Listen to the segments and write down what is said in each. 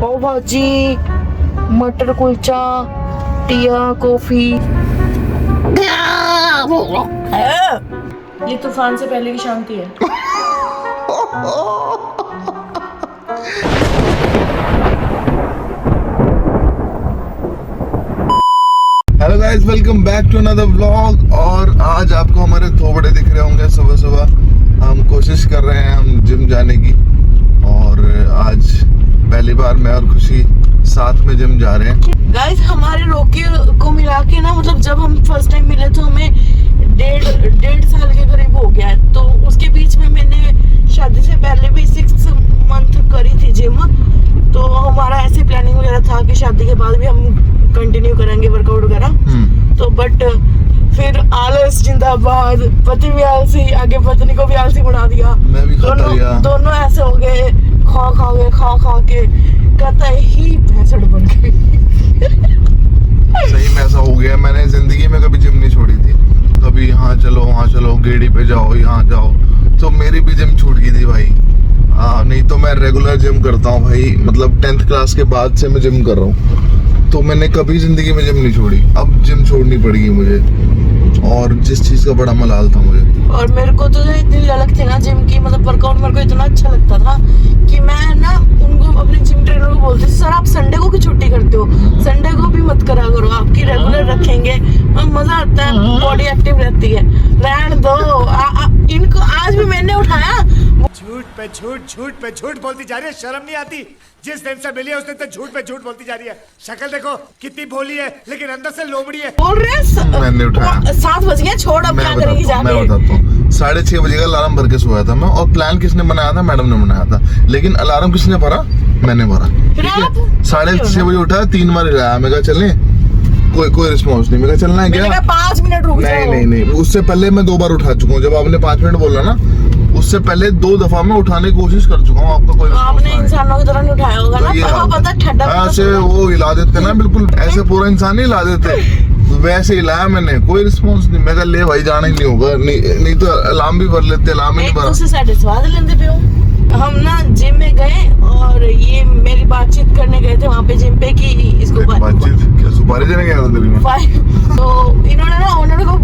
पाव भाजी, मटर कुलचा, टिया, कॉफी। ये तूफान से पहले की शांति है। Hello guys, welcome back to another vlog. और आज आपको हमारे थोबड़े दिख रहे होंगे। सुबह सुबह हम कोशिश कर रहे हैं हम जिम जाने की, और आज पहली बार मैं और खुशी साथ में जिम जा रहे हैं। गाइस हमारे रोके को मिला के ना, मतलब जब हम फर्स्ट टाइम मिले तो हमें डेढ़ साल के करीब हो गया है। तो उसके बीच में मैंने शादी से पहले भी 6 मंथ करी थी जिम। तो हमारा ऐसे प्लानिंग वगैरह था कि शादी के बाद भी हम कंटिन्यू करेंगे वर्कआउट वगैरह। तो बट फिर आलस जिंदाबाद, पति भी आलसी, आगे पत्नी को भी आलसी बना दिया। मैं भी खाता गया। दोनों ऐसे हो गए, खा के कतई ही भैंसड़ बन गई। सही में ऐसा हो गया। मैंने जिंदगी में कभी जिम नहीं छोड़ी थी। कभी यहाँ चलो वहाँ चलो, गेड़ी पे जाओ यहाँ जाओ। तो मेरी भी जिम छूट गई थी भाई। नहीं तो मैं रेगुलर जिम करता हूँ भाई। मतलब 10th क्लास के बाद से मैं जिम कर रहा हूँ। तो मैंने कभी जिंदगी में जिम नहीं छोड़ी। अब जिम छोड़नी पड़ेगी मुझे, और जिस चीज का बड़ा मलाल था मुझे। और मेरे को तो इतनी ललक थी ना जिम की, मतलब वर्कआउट मेरे को इतना अच्छा लगता था कि मैं ना उनको, अपने जिम ट्रेनर को बोलती थी, सर आप संडे को क्यों छुट्टी करते हो? संडे को भी मत करा करो, आपकी रेगुलर रखेंगे, मजा आता है, बॉडी एक्टिव रहती है। रहने दो। इनको आज भी मैंने उठाया। झूठ पे झूठ बोलती जा रही है, शर्म नहीं आती? जिस दिन से मिली है उस दिन तक झूठ पे झूठ बोलती जा रही है। शक्ल देखो कितनी भोली है, लेकिन अंदर से लोमड़ी है। बोल रहे मैंने उठाया। 7 बज गए, छोड़ अब क्या करेंगी जाके। मैं बताता हूँ। 6:30 बजे का अलार्म भर के सोया था मैं। और प्लान किसने बनाया था? मैडम ने बनाया था। लेकिन अलार्म किसने भरा? मैंने भरा। 6:30 बजे उठा, 3 बार हिलाया। मैं कहा चलें, कोई रिस्पॉन्स नहीं। मैं कहा चलना है क्या? 5 मिनट रुक जाओ। नहीं, उससे पहले मैं 2 बार उठा चुका हूँ। जब आपने 5 मिनट बोला ना, उससे पहले 2 दफा मैं उठाने की कोशिश कर चुका हूँ। आपका कोई आपने इंसानों की तरह नहीं उठाया होगा ना, तो पता ठंडा ऐसे वो हिला देते ना, बिल्कुल ऐसे पूरा इंसान नहीं हिला देते, वैसे हिलाया मैंने। कोई रिस्पॉन्स नहीं। मैं कहा ले भाई, जाना ही नहीं होगा। नहीं तो अलार्म भी भर लेते, अलार्म ही नहीं भरा। दूसरे साइड स्वाद लेते पे हो। हम ना जिम में गए, और ये मेरी बातचीत करने गए थे वहाँ पे जिम पे कि इसको बातचीत क्या सुपारी देने गया था दिल्ली में? तो इन्होंने ना ओनर को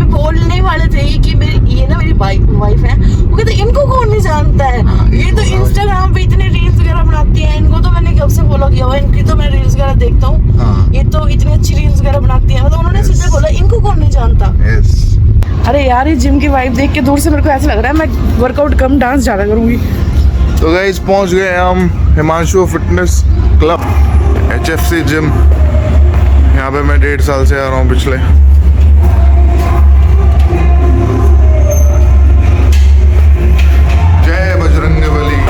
बोलने वाले थे कि ये ना मेरी वाइफ है। वो कहते इनको कौन नहीं जानता है, ये तो इंस्टाग्राम पे इतने रील्स वगैरह बनाती है। इनको तो मैंने कब से फॉलो किया हुआ, इनकी तो मैं रील्स वगैरह देखता हूँ। ये तो इतनी अच्छी रील्स वगैरह बनाती है। मतलब उन्होंने सीधे बोला इनको कौन नहीं जानता। अरे यार, ये जिम की वाइब देख के दूर से मेरे को ऐसा लग रहा है मैं वर्कआउट कम डांस ज्यादा करूंगी। तो गाइस पहुंच गए हम Himanshu fitness club, HFC gym. यहाँ पे मैं 1.5 साल से आ रहा हूँ पिछले। जय बजरंगबली।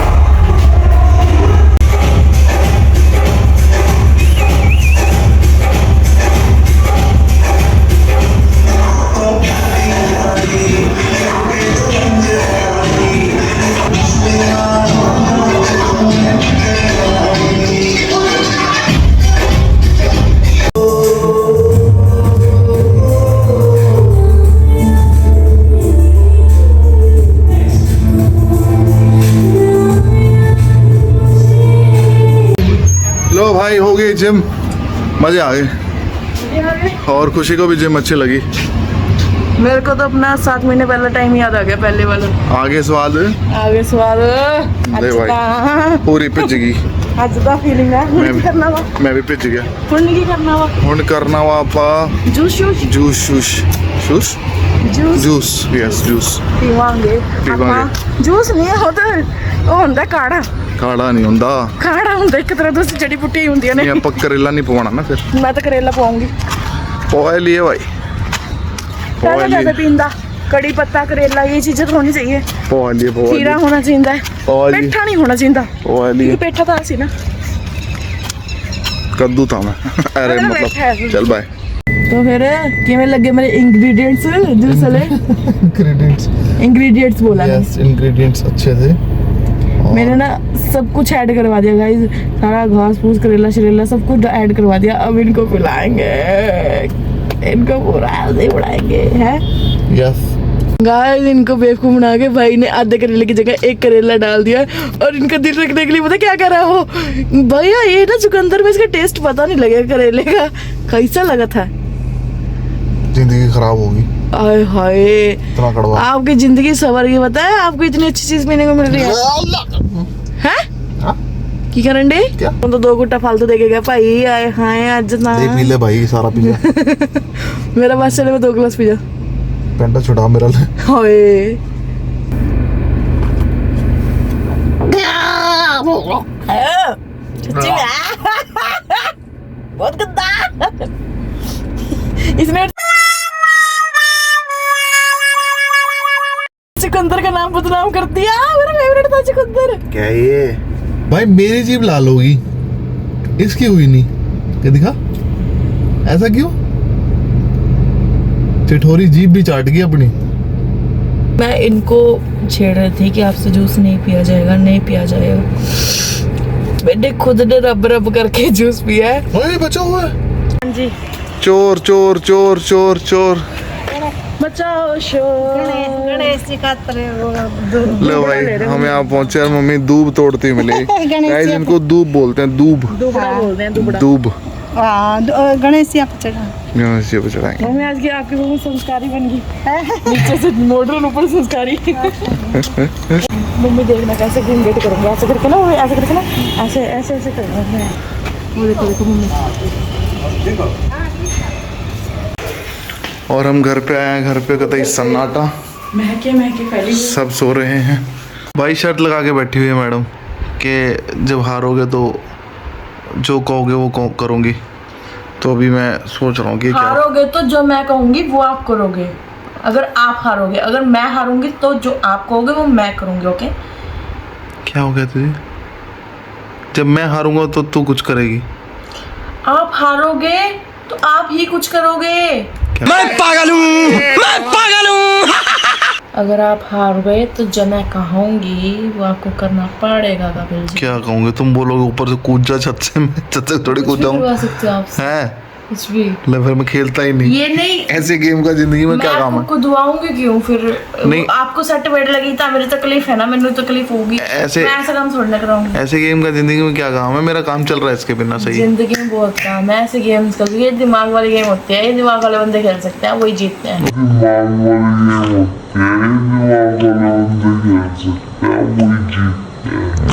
लो भाई, हो गई जिम, मजे आ गए। और खुशी को भी जिम अच्छी लगी। मेरे को तो अपना 7 महीने पहला टाइम याद आ गया, पहले वाला। आगे स्वाद दे भाई, पूरी पिच गई। आज का फीलिंग है। मैं भी पिच गया। हुन करना वा पा जूस यस जूस पीवांगे। जूस नहीं होता, ਉਹ ਹੁੰਦਾ ਕਾੜਾ। ਕਾੜਾ ਨਹੀਂ ਹੁੰਦਾ, ਕਾੜਾ ਹੁੰਦਾ ਇੱਕ ਤਰ੍ਹਾਂ ਦੀ ਜੜੀ ਬੂਟੀ ਹੁੰਦੀਆਂ ਨੇ। ਨਹੀਂ ਆਪਾਂ ਕਰੇਲਾ ਨਹੀਂ ਪਵਾਉਣਾ ਨਾ ਫਿਰ। ਮੈਂ ਤਾਂ ਕਰੇਲਾ ਪਾਉਂਗੀ। ਪਵਾ लिए भाई, ज़्यादा पींदा कड़ी पत्ता करेला, ये चीजें तो होनी चाहिए। खीरा होना चाहिए, पेठा नहीं होना चाहिए। पेठा था सी ना, कद्दू था मैं। अरे मतलब चल बाय। तो फिर किਵੇਂ लगे मेरे इंग्रेडिएंट्स? जूस वाले इंग्रेडिएंट्स बोला। यस, इंग्रेडिएंट्स अच्छे थे। मैंने ना सब कुछ ऐड करवा दिया गाइस, सारा घास फूस करेला शरेला सब कुछ ऐड करवा दिया। अब इनको पिलाएंगे, इनको पूरा ऐसे उड़ाएंगे हैं। यस, गाइस इनको बेवकूफ बना के भाई ने आधे करेले की जगह एक करेला डाल दिया और इनका दिल रखने के लिए पता क्या कर रहा है वो भैया ये ना चुकंदर में इसका टेस्ट पता नहीं लगेगा करेले का कैसा लगा था। जिंदगी खराब होगी। आय हाय इतना कड़वा। आपकी जिंदगी सवर गई पता है आपको इतनी अच्छी चीज पीने को मिल रही है हैं की करन डे क्या तो 2 गुट्टा फालतू देखेगा भाई। आए हाय आज ना देख पी ले भाई सारा पी जा। मेरा बस चले में 2 गिलास पी जा पेंटा छुड़ा मेरा ले। हाय सच्ची में बहुत गंदा इसने चुकंदर का नाम बदनाम कर दिया। मेरा फेवरेट था चुकंदर। क्या ये भाई मेरी जीभ लाल होगी इसकी हुई नहीं। क्या दिखा ऐसा क्यों? चिठोरी जीभ भी चाट गई अपनी। मैं इनको छेड़ रही थी कि आपसे जूस नहीं पिया जाएगा नहीं पिया जाएगा। मैंने खुद ने रब रब करके जूस पिया है। ओए बचा हुआ है। हाँ जी चोर चोर चोर चोर चोर बचाओ शोर। गणेश जी का लो भाई हम यहाँ पहुंचे और मम्मी दूब तोड़ती हुई मिली। गाइस इनको दूब बोलते हैं दूब दुबड़ा बोलते हैं दुबड़ा। दूब गणेश जी पे चढ़ा गणेश जी पे चढ़ाएंगे। मम्मी आज की आपकी बहू संस्कारी बन गई। नीचे से मॉडर्न ऊपर संस्कारी। मम्मी देखना कैसे घूंघट करूंगी ऐसे करके ना वो ऐसे करके ना ऐसे ऐसे ऐसे करूंगा। वो देखो देखो मम्मी। और हम घर पे आए हैं। घर पे कतई सन्नाटा महके महके फैली हुई। सब सो रहे हैं। भाई शर्त लगा के बैठी हुई है मैडम कि जब हारोगे तो जो कहोगे वो करूँगी। तो अभी मैं सोच रहा हूँ कि क्या हारोगे तो जो मैं कहूंगी वो आप करोगे। अगर आप हारोगे अगर मैं हारूंगी तो जो आप कहोगे वो मैं करूंगी। ओके क्या हो गया तुझे? जब मैं हारूंगा तो तू कुछ करेगी। आप हारोगे तो आप ही कुछ करोगे। मैं पागल हूँ। अगर आप हार गए तो जो मैं कहूंगी वो आपको करना पड़ेगा कपिल जी। क्या कहूँगे? तुम बोलोगे ऊपर से कूद जा छत से। मैं छत से थोड़ी कूद जाऊँ। करवा सकते हो आप हैं कुछ भी। ले फिर मैं खेलता ही नहीं। ये नहीं ऐसे गेम का जिंदगी में क्या काम है? मैं दुआऊंगी क्यों फिर? नहीं। आपको सेट बेड लगी था मेरी तकलीफ है ना मैंने तकलीफ होगी। ऐसे- मैं ऐसा काम छोड़ने कराऊंगी। ऐसे गेम का जिंदगी में क्या काम है? मेरा काम चल रहा है इसके बिना सही है। जिंदगी में बहुत काम है ऐसे गेम्स का। ये दिमाग वाले गेम होते हैं। ये दिमाग वाले बंदे खेल सकते हैं वही जीतते हैं।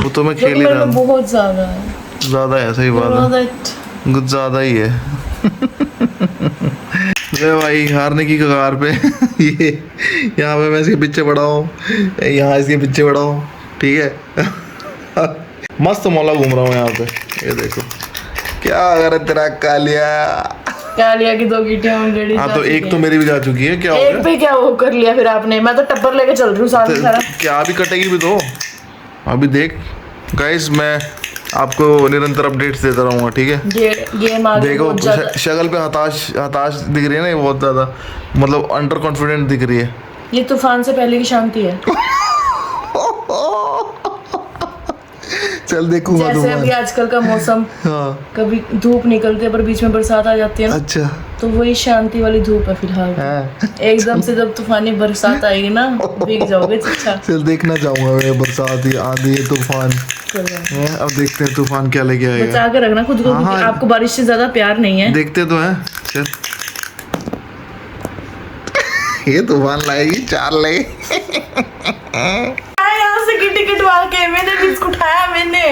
वो तो मैं खेल ही मेरे रहा में हूँ। बहुत ज्यादा है। ज्यादा है सही बात है। कुछ ज्यादा ही है। ले भाई हारने की कगार पे। ये यहाँ पे मैं इसके पीछे पड़ा हूँ यहाँ इसके पीछे पड़ा हूँ ठीक है। मस्त मौला घूम रहा हूँ यहाँ पे। ये देखो क्या अगर तेरा कालिया। कालिया की 2 गीटियां ऑलरेडी। हाँ तो एक तो मेरी भी जा चुकी है। क्या हो एक गया? पे क्या वो कर लिया फिर आपने? मैं तो टप्पर लेके चल रही हूँ सारा सारा। क्या अभी कटेगी भी तो अभी देख गाइस मैं आपको निरंतर अपडेट्स देता रहूँगा ठीक है। गेम आगे देखो बहुत ज्यादा। शक्ल पे हताश दिख रही है ना ये बहुत ज्यादा मतलब अंडर कॉन्फिडेंट दिख रही है। ये तूफान से पहले की शांति है। चल देखूंगा जैसे तुम्हारा। अभी आजकल का मौसम हाँ कभी धूप निकलती है पर बीच में बरसात आ जाती है ना। अच्छा तो वही शांति वाली धूप है फिलहाल। हाँ। एकदम से जब तूफानी बरसात आएगी ना भीग जाओगे। अच्छा चल देखना चाहूंगा मैं बरसात ये आंधी ये तूफान है। अब देखते हैं तूफान क्या लेके आएगा। बचा के रखना खुद को हाँ, क्योंकि हाँ। आपको बारिश से ज्यादा प्यार नहीं है। देखते तो हैं चल। ये तूफान लाएगी 4 ले। यहाँ से गिट्टी कटवा के मैंने रिस्क उठाया। मैंने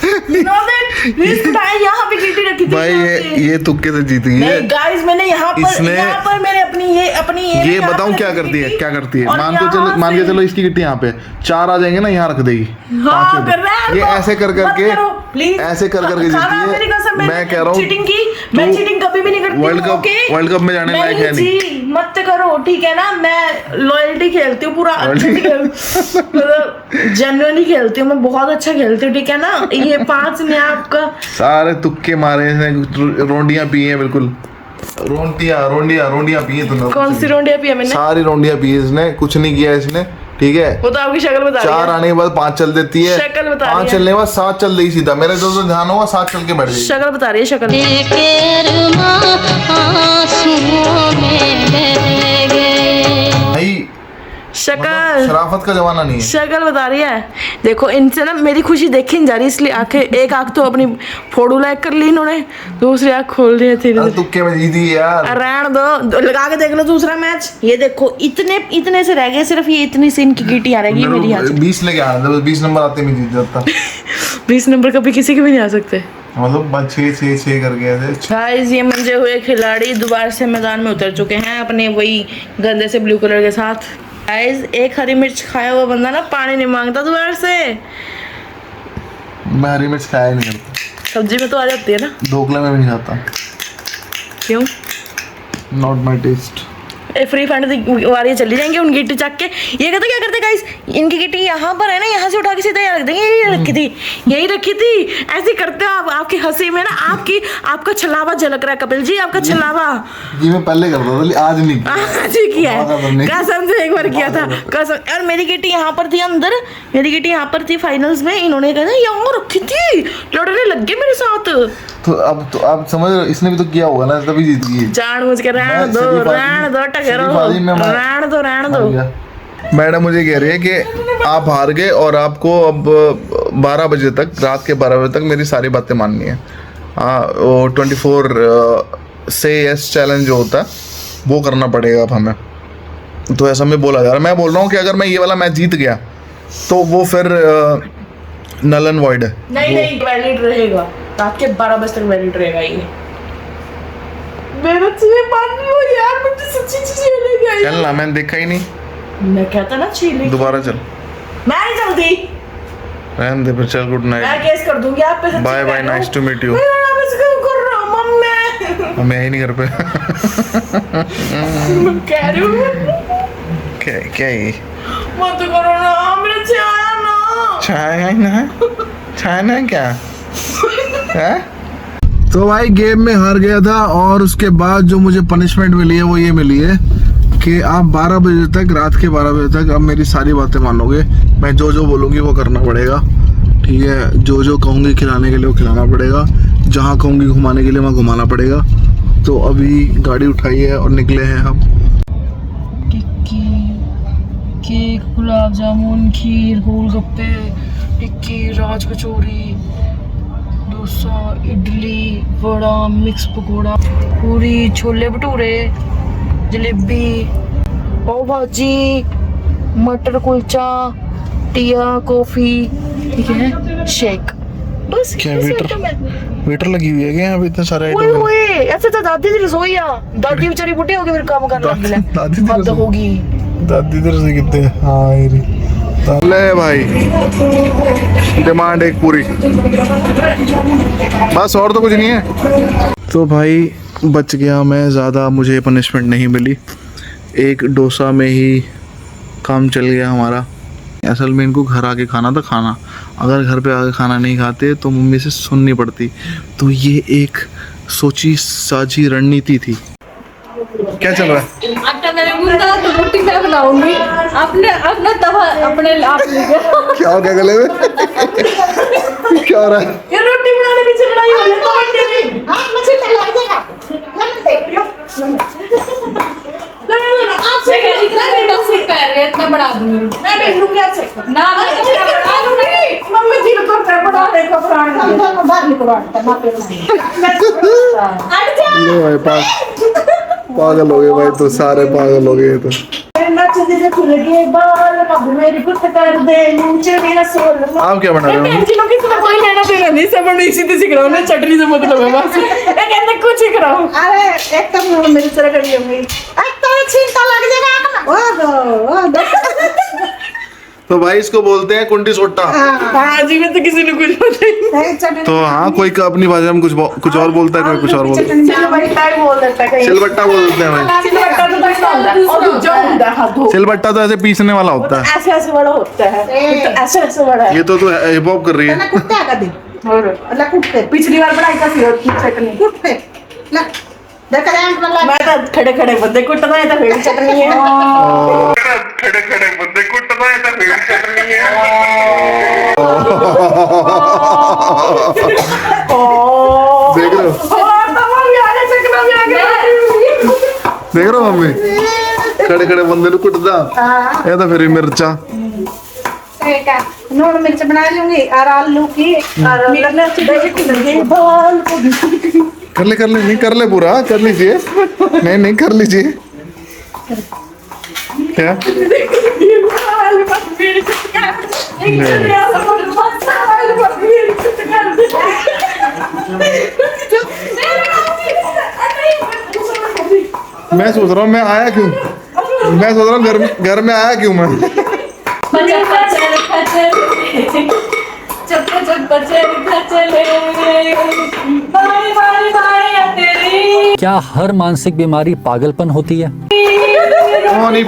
रिस्क उठाया। यहाँ पे गिट्टी रखी थी भाई ये तुक्के से जीत गई है। गाइस मैंने यहाँ पर मैंने अपनी ये बताऊं क्या करती है क्या करती है? मान के चलो इसकी गिट्टी यहाँ पे 4 आ जाएंगे ना यहाँ रख देगी। हाँ, 5 कर रहा है ये तो ऐसे कर मत करके करो, please। ऐसे कर करके खाना मेरी कसम, जीतती है। मैं कह रहा हूँ चीटिंग की मैं चीटिंग कभी भी नहीं करती। वर्ल्ड कप में जाने लायक है नहीं। जी मत करो ठीक है ना। मैं लॉयल्टी खेलती हूँ पूरा अच्छे से मतलब जेन्युइनली खेलती हूँ। मैं बहुत अच्छा खेलती हूँ ठीक है ना। ये 5 ने आपका सारे तुक्के मारे इसने। रोंडियां पी हैं बिल्कुल। रोंडियां पी हैं तूने। कौन सी रोंडियां पी है मैंने? सारी रोंडियां पी है इसने। कुछ नहीं किया इसने ठीक है। वो तो आपकी शक्ल बता रही 4 है। आने के बाद 5 चल देती है। शक्ल बता रही 5 है। चलने के बाद 7 चल देगी सीधा। मेरे जो ध्यान होगा 7 चल के बैठ जाएगी। शक्ल बता रही है शक्ल। भाई शक्ल शराफत का जमाना नहीं है। शक्ल बता रही है। देखो इनसे ना मेरी खुशी देखी नहीं जा रही, इसलिए आंखें, एक आंख तो अपनी फोड़ू लाइक कर ली इन्होंने, दूसरी आंख खोल दी है धीरे अरे धीरे। तुक्के में जीती यार। रहने दो, लगा के देख लो दूसरा मैच। ये देखो इतने से रह गए, सिर्फ ये इतनी सी इनकी गिटी आ रहेगी मेरी यहाँ 20 लेके आना था, 20 नंबर आते में जीत जाता। 20 नंबर कभी किसी के भी नहीं आ सकते। मतलब 6 कर गए थे। गाइस ये मंजे हुए खिलाड़ी दोबारा से मैदान में उतर चुके हैं अपने वही गंदे से ब्लू कलर के साथ। गाइस एक हरी मिर्च खाया हुआ बंदा ना पानी नहीं मांगता दोबारा से। मैं हरी मिर्च खाया ही नहीं करता, सब्जी में तो आ जाती है ना। ढोकले में भी नहीं खाता। क्यों? Not my taste. Free fund वाली चली जाएंगे उन गिट्टी चक के। ये कहते क्या करते गाइस, इनकी गिट्टी यहाँ पर है ना, यहाँ से उठा के सीधा यहाँ रख देंगे। यही रखी थी ऐसे करते हो आप। आपकी हंसी में ना आपका छलावा झलक रहा है कपिल जी, आपका छलावा। ये मैं पहले करता था, आज नहीं। आज ही किया है, कसम से एक बार किया था कसम। और मेरी गिट्टी यहाँ पर थी अंदर, मेरी गिट्टी यहाँ पर थी फाइनल्स में, इन्होंने कहा यहाँ रखी थी, लड़ने लग गए मेरे साथ। तो अब समझ रहे हो, इसने भी तो किया होगा ना, तभी जीत गई। जान मुझ के रहने दो टकरो। मैडम मुझे कह रही है कि आप हार गए और आपको अब 12 बजे तक, रात के 12 बजे तक मेरी सारी बातें माननी है। वो 24 से यस चैलेंज जो होता है वो करना पड़ेगा अब हमें। तो ऐसा मैं बोला जा रहा है। मैं बोल रहा हूँ कि अगर मैं ये वाला मैच जीत गया तो वो फिर नल एंड वॉइड है। नहीं वैलिड रहेगा, रात के 12 बजे तक वैलिड रहेगा ये। मेरे से मान लो यार, मुझे सच्ची चीजें लेके आई। चल ना, मैंने देखा ही नहीं। मैं कहता ना छीली दोबारा चल। मैं नहीं चलती, रहने दे फिर, चल। गुड मैं नाइट, केस कर दूंगी आप पे। Bye bye, nice to meet you. मैं कर रहा हूं मम्मी, मैं ही नहीं घर पे। मैं कह रही हूं क्या ये मत करो ना, मेरे से आया ना। चाय ना क्या है? तो भाई गेम में हार गया था और उसके बाद जो मुझे पनिशमेंट मिली है वो ये मिली है कि आप 12 बजे तक, रात के 12 बजे तक अब मेरी सारी बातें मानोगे। मैं जो बोलूँगी वो करना पड़ेगा, ठीक है। जो कहूँगी खिलाने के लिए वो खिलाना पड़ेगा, जहाँ कहूँगी घुमाने के लिए वहाँ घुमाना पड़ेगा। तो अभी गाड़ी उठाई है और निकले हैं हम। टिक्की, केक, गुलाब जामुन, खीर, गोलगप्पे, टिक्की, राज कचौरी, डोसा, इडली, वड़ा, मिक्स पकौड़ा, पूरी, छोले भटूरे, जलेबी, पाव भाजी, मटर कुलचा, टिया, कॉफी, ठीक है, शेक। बस क्या इस वेटर item में। वेटर लगी हुई है क्या यहाँ पे? इतने सारे ओए आइटम ओए, ऐसे तो दादी की रसोई है। दादी बेचारी बुढ़ी होगी फिर काम करने लग गई। दादी की हद रसोई। होगी। दादी इधर से कितने। हाँ ले भाई, डिमांड एक पूरी, बस और तो कुछ नहीं है। तो भाई बच गया मैं, ज़्यादा मुझे पनिशमेंट नहीं मिली। एक डोसा में ही काम चल गया हमारा। असल में इनको घर आके खाना था खाना, अगर घर पे आके खाना नहीं खाते तो मम्मी से सुननी पड़ती। तो ये एक सोची साझी रणनीति थी। क्या चल रहा है? आटा मैंने गूंदा तो रोटी मैं बनाऊंगी। अपने अपना तवा अपने आप लेके। क्या हो गया गले में? क्या हो रहा है? ये रोटी बनाने पीछे लड़ाई हो रही है तो अंडे में। आप मुझे चला देगा। आपसे कह रही थी ना मैं डॉक्टर पैर रहे इतना बढ़ा दूंगी। मैं भेज दूंगी आपसे। ना मैं बढ़ा दूंगी। मम्मी दिल करता है बढ़ाने का प्राण। हम बाहर निकलवाते हैं मापे ले भाई पागल हो गए भाई, तो सारे पागल हो गए। तो नचते जे खुल गए बाल, अब मेरी गुट कर दे नीचे मेरा सोल। आप क्या बना रहे हो? किलो की तो कोई लेना देना नहीं, सब मैं इसी से सीख रहा हूं ना, चटनी से मतलब है बस। मैं कहते कुछ सीख रहा हूं। अरे एकदम मेरी तरह करी होंगी। तो छींटा लग जाएगा। ओ दो तो भाई इसको बोलते हैं कुंडी सोटा। हाँ जी, मैं तो किसी ने कुछ बताई। तो हाँ, कोई अपनी भाषा में कुछ और बोलता है, कोई कुछ और बोलता है। सिलबट्टा ही बोल देता है कहीं। सिलबट्टा बोल देते हैं भाई। सिलबट्टा तो दस होता है और जो होता है हाथों। सिलबट्टा तो ऐसे पीसने वाला होता है। ऐसे ऐसे बड़ा होता है, तो ऐसे ऐसे बड़ा है। ये तो हिप हॉप कर रही है। कुत्ते का दिन और अल्लाह कुत्ते पिछली बार बनाई था फिर चटनी। कुत्ते ना देख रहे हैं मतलब मैं तो खड़े खड़े बंदे कुटना है तो फिर चटनी है। खड़े खड़े बंदे कुटना है तो फिर चटनी है। देख रहे हो? देख रहे हो मम्मी? खड़े खड़े बंदे नु कुटदा ये तो फिर मिर्चा ठीक है नून मिर्च बना लूंगी और आलू की और मिर्च कर ले नहीं कर ले पूरा कर लीजिए नहीं कर लीजिए क्या मैं सोच रहा हूँ मैं आया क्यों मैं सोच रहा हूँ घर में आया क्यों मैं क्या हर मानसिक बीमारी पागलपन होती है? पानी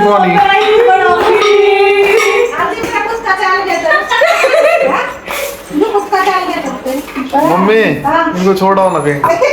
मम्मी इनको छोड़ो ना कहीं